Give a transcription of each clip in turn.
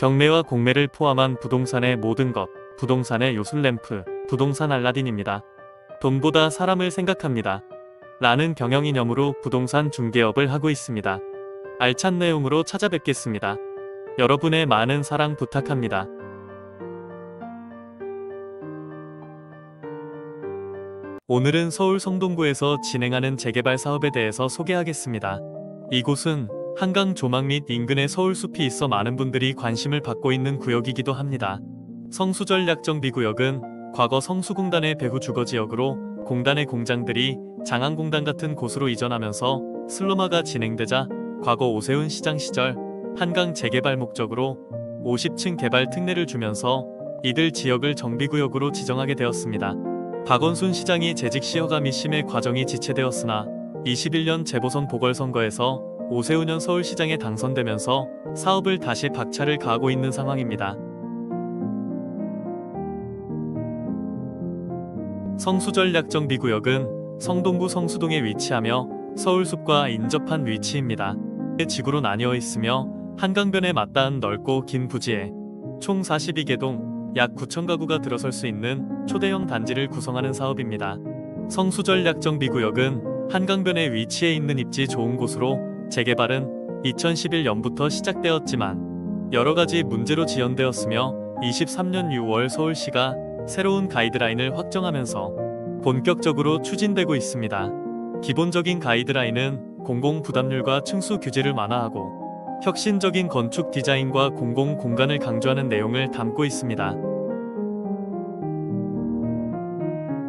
경매와 공매를 포함한 부동산의 모든 것, 부동산의 요술램프, 부동산 알라딘입니다. 돈보다 사람을 생각합니다. 라는 경영이념으로 부동산 중개업을 하고 있습니다. 알찬 내용으로 찾아뵙겠습니다. 여러분의 많은 사랑 부탁합니다. 오늘은 서울 성동구에서 진행하는 재개발 사업에 대해서 소개하겠습니다. 이곳은 한강 조망 및 인근에 서울숲이 있어 많은 분들이 관심을 받고 있는 구역이기도 합니다. 성수전략정비구역은 과거 성수공단의 배후 주거지역으로 공단의 공장들이 장안공단 같은 곳으로 이전하면서 슬럼화가 진행되자 과거 오세훈 시장 시절 한강 재개발 목적으로 50층 개발 특례를 주면서 이들 지역을 정비구역으로 지정하게 되었습니다. 박원순 시장이 재직 시 허가미 심의 과정이 지체되었으나 21년 재보선 보궐선거에서 오세훈 현 서울시장에 당선되면서 사업을 다시 박차를 가하고 있는 상황입니다. 성수전략정비구역은 성동구 성수동에 위치하며 서울숲과 인접한 위치입니다. 지구로 나뉘어 있으며 한강변에 맞닿은 넓고 긴 부지에 총 42개 동, 약 9천 가구가 들어설 수 있는 초대형 단지를 구성하는 사업입니다. 성수전략정비구역은 한강변에 위치해 있는 입지 좋은 곳으로 재개발은 2011년부터 시작되었지만 여러가지 문제로 지연되었으며 23년 6월 서울시가 새로운 가이드라인을 확정하면서 본격적으로 추진되고 있습니다. 기본적인 가이드라인은 공공부담률과 층수 규제를 완화하고 혁신적인 건축 디자인과 공공공간을 강조하는 내용을 담고 있습니다.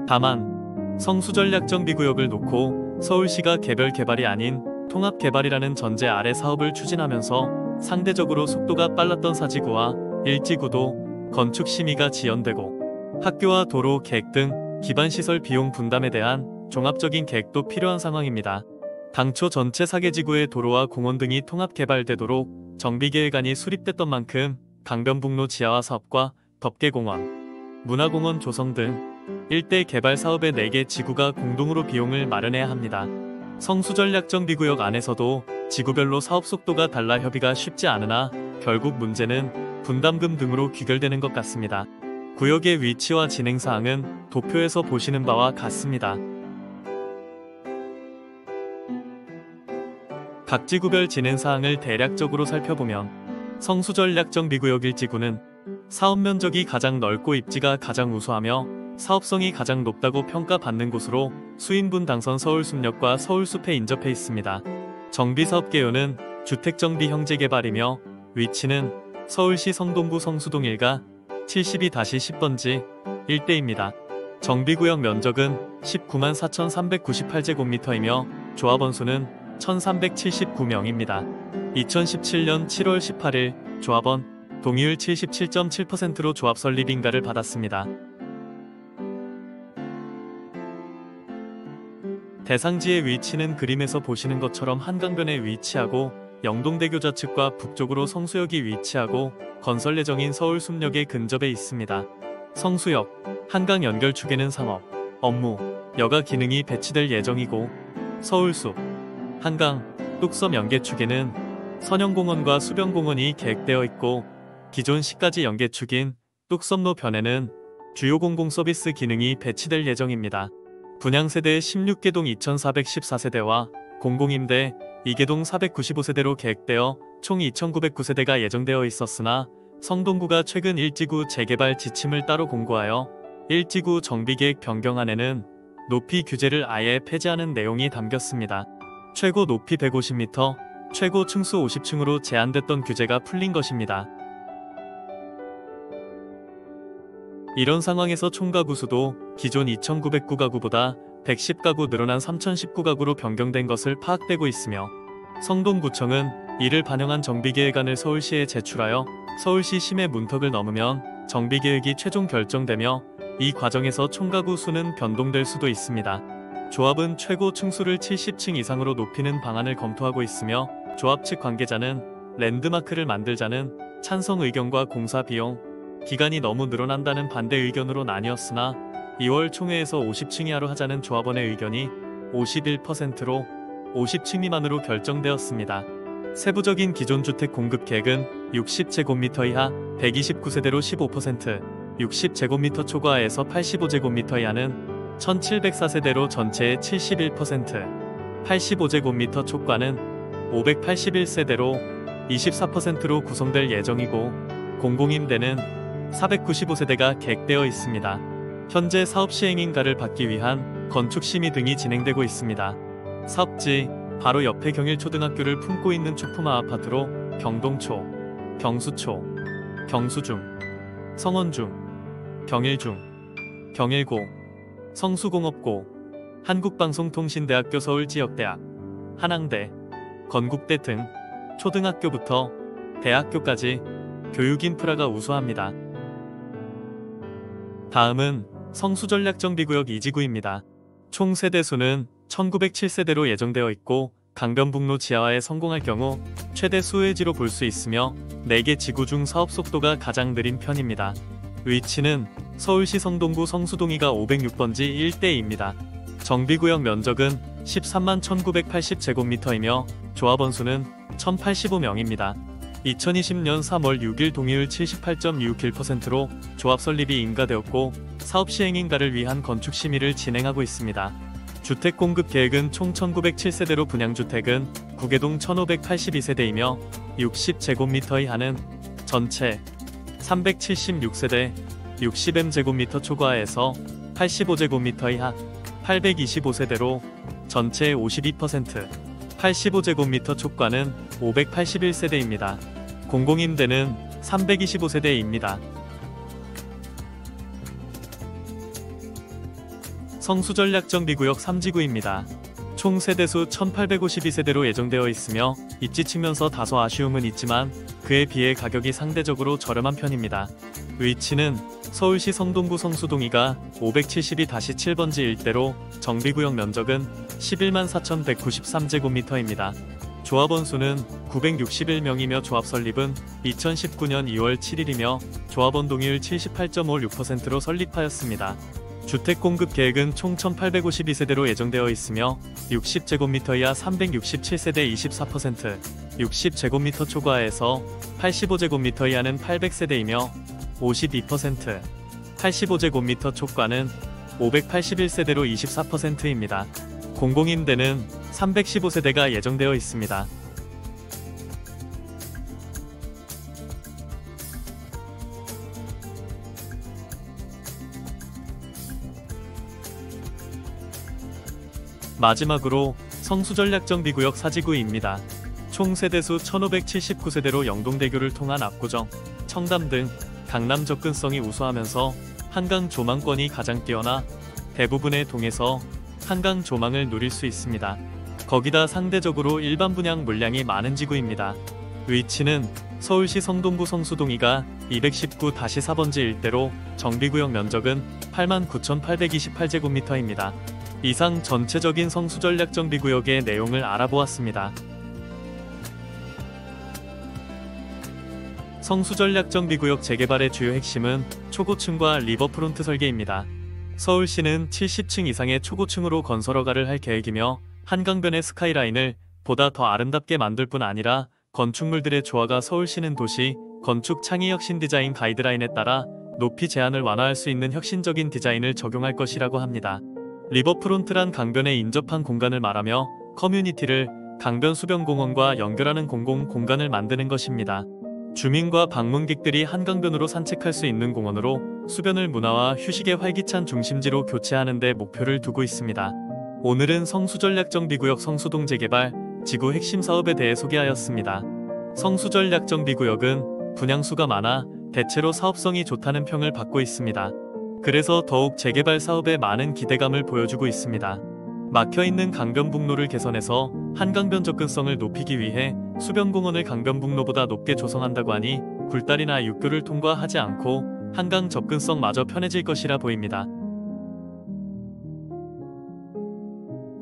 다만 성수전략정비구역을 놓고 서울시가 개별 개발이 아닌 통합개발이라는 전제 아래 사업을 추진하면서 상대적으로 속도가 빨랐던 사지구와 일지구도 건축 심의가 지연되고 학교와 도로, 계획 등 기반시설 비용 분담에 대한 종합적인 계획도 필요한 상황입니다. 당초 전체 4개지구의 도로와 공원 등이 통합개발되도록 정비계획안이 수립됐던 만큼 강변북로 지하화 사업과 덮개공원, 문화공원 조성 등 일대 개발 사업의 4개 지구가 공동으로 비용을 마련해야 합니다. 성수전략정비구역 안에서도 지구별로 사업 속도가 달라 협의가 쉽지 않으나 결국 문제는 분담금 등으로 귀결되는 것 같습니다. 구역의 위치와 진행사항은 도표에서 보시는 바와 같습니다. 각 지구별 진행사항을 대략적으로 살펴보면 성수전략정비구역 1지구는 사업 면적이 가장 넓고 입지가 가장 우수하며 사업성이 가장 높다고 평가받는 곳으로 수인분 당선 서울숲역과 서울숲에 인접해 있습니다. 정비사업 개요는 주택정비 형제개발이며 위치는 서울시 성동구 성수동 1가 72-10번지 일대입니다. 정비구역 면적은 19만 4,398제곱미터이며 조합원 수는 1,379명입니다. 2017년 7월 18일 조합원 동의율 77.7%로 조합 설립 인가를 받았습니다. 대상지의 위치는 그림에서 보시는 것처럼 한강변에 위치하고 영동대교 좌측과 북쪽으로 성수역이 위치하고 건설 예정인 서울숲역에 근접해 있습니다. 성수역, 한강 연결축에는 상업, 업무, 여가 기능이 배치될 예정이고 서울숲, 한강, 뚝섬 연계축에는 선형공원과 수변공원이 계획되어 있고 기존 시까지 연계축인 뚝섬로 변에는 주요 공공서비스 기능이 배치될 예정입니다. 분양세대 16개동 2414세대와 공공임대 2개동 495세대로 계획되어 총 2909세대가 예정되어 있었으나 성동구가 최근 1지구 재개발 지침을 따로 공고하여 1지구 정비계획 변경안에는 높이 규제를 아예 폐지하는 내용이 담겼습니다. 최고 높이 150m, 최고 층수 50층으로 제한됐던 규제가 풀린 것입니다. 이런 상황에서 총가구 수도 기존 2,909가구보다 110가구 늘어난 3,019가구로 변경된 것을 파악되고 있으며 성동구청은 이를 반영한 정비계획안을 서울시에 제출하여 서울시 심의 문턱을 넘으면 정비계획이 최종 결정되며 이 과정에서 총가구 수는 변동될 수도 있습니다. 조합은 최고 층수를 70층 이상으로 높이는 방안을 검토하고 있으며 조합 측 관계자는 랜드마크를 만들자는 찬성 의견과 공사 비용, 기간이 너무 늘어난다는 반대 의견으로 나뉘었으나 2월 총회에서 50층 이하로 하자는 조합원의 의견이 51%로 50층 미만으로 결정되었습니다. 세부적인 기존주택 공급 계획은 60제곱미터 이하 129세대로 15%, 60제곱미터 초과에서 85제곱미터 이하는 1704세대로 전체의 71%, 85제곱미터 초과는 581세대로 24%로 구성될 예정이고 공공임대는 495세대가 계획되어 있습니다. 현재 사업 시행인가를 받기 위한 건축 심의 등이 진행되고 있습니다. 사업지 바로 옆에 경일초등학교를 품고 있는 초품화 아파트로 경동초, 경수초, 경수중, 성원중, 경일중, 경일고, 성수공업고, 한국방송통신대학교 서울지역대학, 한양대, 건국대 등 초등학교부터 대학교까지 교육 인프라가 우수합니다. 다음은 성수전략정비구역 2지구입니다. 총 세대수는 1907세대로 예정되어 있고 강변북로 지하화에 성공할 경우 최대 수혜지로 볼 수 있으며 4개 지구 중 사업 속도가 가장 느린 편입니다. 위치는 서울시 성동구 성수동이가 506번지 일대입니다. 정비구역 면적은 13만 1980제곱미터이며 조합원수는 1085명입니다. 2020년 3월 6일 동의율 78.61%로 조합 설립이 인가되었고 사업 시행인가를 위한 건축 심의를 진행하고 있습니다. 주택 공급 계획은 총 1907세대로 분양주택은 구계동 1582세대이며 60제곱미터 이하는 전체 376세대, 60m제곱미터 초과에서 85제곱미터 이하 825세대로 전체 52%, 85제곱미터 초과는 581세대입니다. 공공임대는 325세대입니다. 성수전략정비구역 3지구입니다. 총 세대수 1852세대로 예정되어 있으며 입지 측면서 다소 아쉬움은 있지만 그에 비해 가격이 상대적으로 저렴한 편입니다. 위치는 서울시 성동구 성수동이가 572-7번지 일대로 정비구역 면적은 11만 4193제곱미터입니다. 조합원 수는 961명이며 조합 설립은 2019년 2월 7일이며 조합원 동의율 78.56%로 설립하였습니다. 주택 공급 계획은 총 1852세대로 예정되어 있으며 60제곱미터 이하 367세대 24%, 60제곱미터 초과에서 85제곱미터 이하는 800세대이며 52%, 85제곱미터 초과는 581세대로 24%입니다. 공공임대는 315세대가 예정되어 있습니다. 마지막으로 성수전략정비구역 4지구입니다. 총 세대수 1579세대로 영동대교를 통한 압구정, 청담 등 강남 접근성이 우수하면서 한강 조망권이 가장 뛰어나 대부분의 동에서 한강 조망을 누릴 수 있습니다. 거기다 상대적으로 일반 분양 물량이 많은 지구입니다. 위치는 서울시 성동구 성수동이가 219-4번지 일대로 정비구역 면적은 89,828제곱미터입니다. 이상 전체적인 성수전략정비구역의 내용을 알아보았습니다. 성수전략정비구역 재개발의 주요 핵심은 초고층과 리버프론트 설계입니다. 서울시는 70층 이상의 초고층으로 건설 허가를 할 계획이며 한강변의 스카이라인을 보다 더 아름답게 만들 뿐 아니라 건축물들의 조화가 서울시는 도시 건축 창의 혁신 디자인 가이드라인에 따라 높이 제한을 완화할 수 있는 혁신적인 디자인을 적용할 것이라고 합니다. 리버프론트란 강변에 인접한 공간을 말하며 커뮤니티를 강변 수변공원과 연결하는 공공 공간을 만드는 것입니다. 주민과 방문객들이 한강변으로 산책할 수 있는 공원으로 수변을 문화와 휴식의 활기찬 중심지로 교체하는 데 목표를 두고 있습니다. 오늘은 성수전략정비구역 성수동 재개발 지구 핵심 사업에 대해 소개하였습니다. 성수전략정비구역은 분양수가 많아 대체로 사업성이 좋다는 평을 받고 있습니다. 그래서 더욱 재개발 사업에 많은 기대감을 보여주고 있습니다. 막혀있는 강변북로를 개선해서 한강변 접근성을 높이기 위해 수변공원을 강변북로보다 높게 조성한다고 하니 굴다리나 육교를 통과하지 않고 한강 접근성마저 편해질 것이라 보입니다.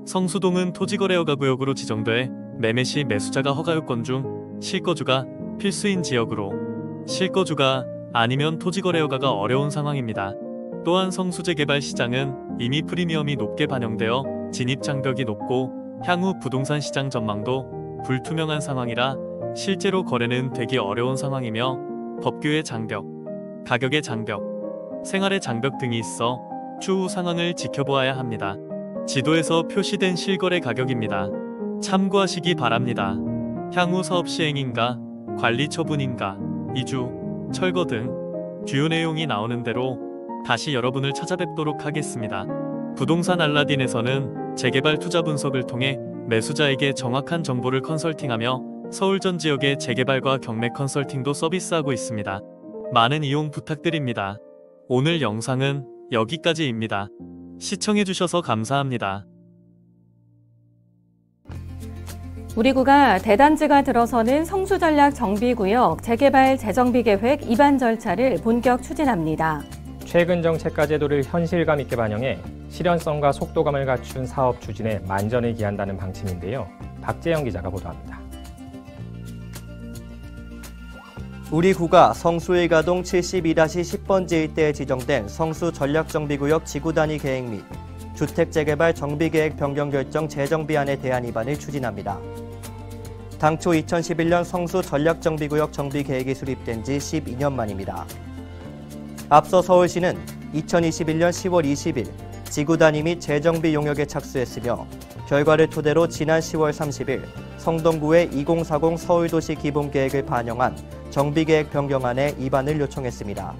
성수동은 토지거래허가구역으로 지정돼 매매 시 매수자가 허가요건 중 실거주가 필수인 지역으로 실거주가 아니면 토지거래허가가 어려운 상황입니다. 또한 성수재개발 시장은 이미 프리미엄이 높게 반영되어 진입장벽이 높고 향후 부동산 시장 전망도 불투명한 상황이라 실제로 거래는 되기 어려운 상황이며 법규의 장벽, 가격의 장벽, 생활의 장벽 등이 있어 추후 상황을 지켜보아야 합니다. 지도에서 표시된 실거래 가격입니다. 참고하시기 바랍니다. 향후 사업 시행인가, 관리 처분인가, 이주, 철거 등 주요 내용이 나오는 대로 다시 여러분을 찾아뵙도록 하겠습니다. 부동산 알라딘에서는 재개발 투자 분석을 통해 매수자에게 정확한 정보를 컨설팅하며 서울 전 지역의 재개발과 경매 컨설팅도 서비스하고 있습니다. 많은 이용 부탁드립니다. 오늘 영상은 여기까지입니다. 시청해주셔서 감사합니다. 우리구가 대단지가 들어서는 성수전략 정비구역 재개발 재정비 계획 입안 절차를 본격 추진합니다. 최근 정책과 제도를 현실감 있게 반영해 실현성과 속도감을 갖춘 사업 추진에 만전을 기한다는 방침인데요. 박재영 기자가 보도합니다. 우리구가 성수일가동 72-10번지 일대에 지정된 성수전략정비구역 지구단위 계획 및 주택재개발 정비계획 변경 결정 재정비안에 대한 입안을 추진합니다. 당초 2011년 성수전략정비구역 정비계획이 수립된 지 12년 만입니다. 앞서 서울시는 2021년 10월 20일 지구단위 및 재정비 용역에 착수했으며 결과를 토대로 지난 10월 30일 성동구의 2040 서울도시 기본계획을 반영한 정비계획 변경안에 입안을 요청했습니다.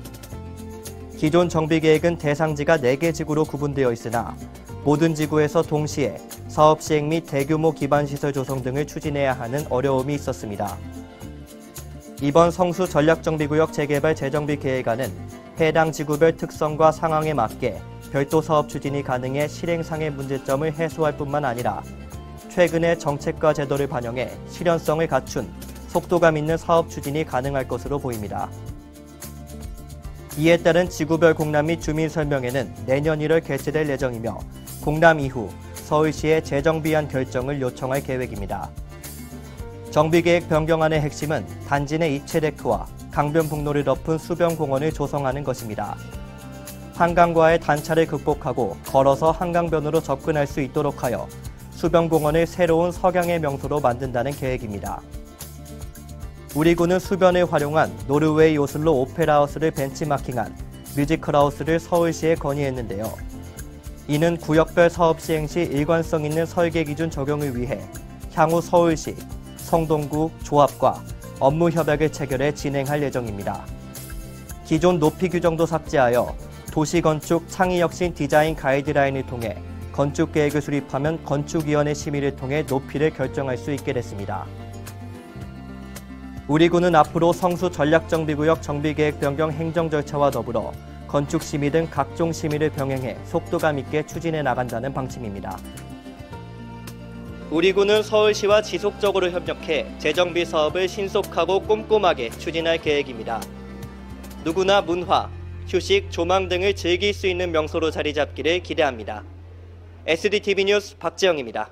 기존 정비계획은 대상지가 4개 지구로 구분되어 있으나 모든 지구에서 동시에 사업 시행 및 대규모 기반시설 조성 등을 추진해야 하는 어려움이 있었습니다. 이번 성수 전략정비구역 재개발 재정비 계획안은 해당 지구별 특성과 상황에 맞게 별도 사업 추진이 가능해 실행상의 문제점을 해소할 뿐만 아니라 최근의 정책과 제도를 반영해 실현성을 갖춘 속도감 있는 사업 추진이 가능할 것으로 보입니다. 이에 따른 지구별 공람 및 주민 설명회는 내년 1월 개최될 예정이며 공람 이후 서울시의 재정비안 결정을 요청할 계획입니다. 정비계획 변경안의 핵심은 단지 내 이채데크와 강변북로를 덮은 수변공원을 조성하는 것입니다. 한강과의 단차를 극복하고 걸어서 한강변으로 접근할 수 있도록 하여 수변공원을 새로운 석양의 명소로 만든다는 계획입니다. 우리구는 수변을 활용한 노르웨이 요술로 오페라하우스를 벤치마킹한 뮤지컬하우스를 서울시에 건의했는데요. 이는 구역별 사업 시행 시 일관성 있는 설계 기준 적용을 위해 향후 서울시, 성동구, 조합과 업무 협약을 체결해 진행할 예정입니다. 기존 높이 규정도 삭제하여 도시건축 창의혁신 디자인 가이드라인을 통해 건축계획을 수립하면 건축위원회 심의를 통해 높이를 결정할 수 있게 됐습니다. 우리구는 앞으로 성수 전략정비구역 정비계획 변경 행정 절차와 더불어 건축심의 등 각종 심의를 병행해 속도감 있게 추진해 나간다는 방침입니다. 우리구는 서울시와 지속적으로 협력해 재정비 사업을 신속하고 꼼꼼하게 추진할 계획입니다. 누구나 문화, 휴식, 조망 등을 즐길 수 있는 명소로 자리 잡기를 기대합니다. SDTV 뉴스 박재영입니다.